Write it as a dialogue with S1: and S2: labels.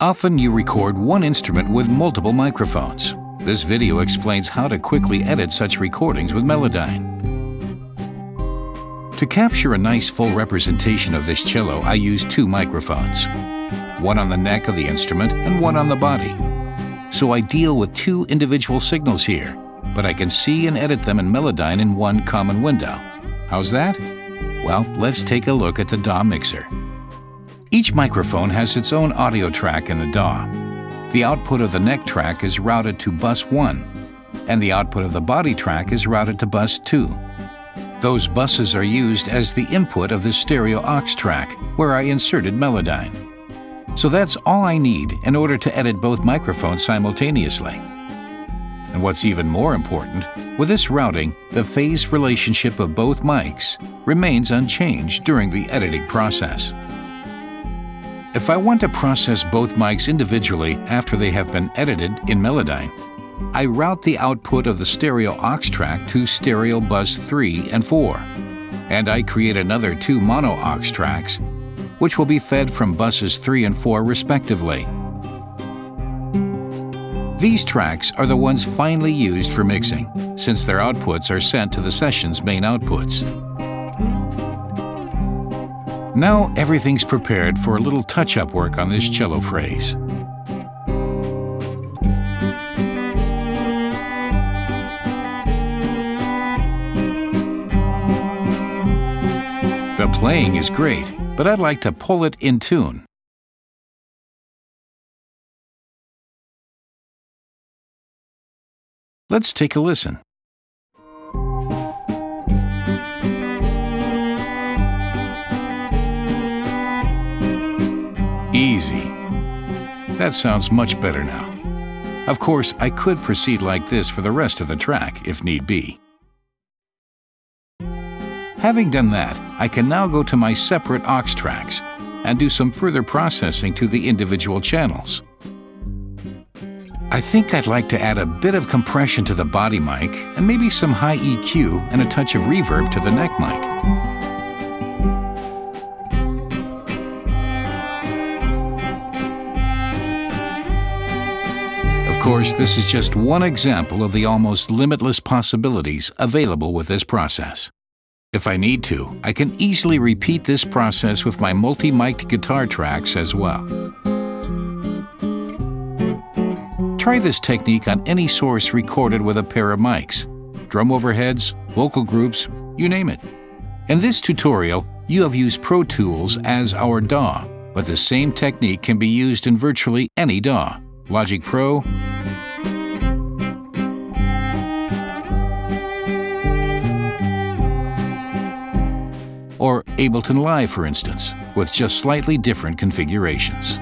S1: Often you record one instrument with multiple microphones. This video explains how to quickly edit such recordings with Melodyne. To capture a nice full representation of this cello, I use two microphones. One on the neck of the instrument and one on the body. So I deal with two individual signals here, but I can see and edit them in Melodyne in one common window. How's that? Well, let's take a look at the DAW mixer. Each microphone has its own audio track in the DAW. The output of the neck track is routed to bus 1, and the output of the body track is routed to bus 2. Those buses are used as the input of the stereo aux track, where I inserted Melodyne. So that's all I need in order to edit both microphones simultaneously. And what's even more important, with this routing, the phase relationship of both mics remains unchanged during the editing process. If I want to process both mics individually after they have been edited in Melodyne, I route the output of the stereo aux track to stereo bus 3 and 4, and I create another two mono aux tracks, which will be fed from buses 3 and 4 respectively. These tracks are the ones finally used for mixing, since their outputs are sent to the session's main outputs. Now everything's prepared for a little touch-up work on this cello phrase. The playing is great, but I'd like to pull it in tune. Let's take a listen. Easy. That sounds much better now. Of course, I could proceed like this for the rest of the track, if need be. Having done that, I can now go to my separate aux tracks and do some further processing to the individual channels. I think I'd like to add a bit of compression to the body mic and maybe some high EQ and a touch of reverb to the neck mic. Of course, this is just one example of the almost limitless possibilities available with this process. If I need to, I can easily repeat this process with my multi-mic'd guitar tracks as well. Try this technique on any source recorded with a pair of mics, drum overheads, vocal groups, you name it. In this tutorial, you have used Pro Tools as our DAW, but the same technique can be used in virtually any DAW. Logic Pro, or Ableton Live, for instance, with just slightly different configurations.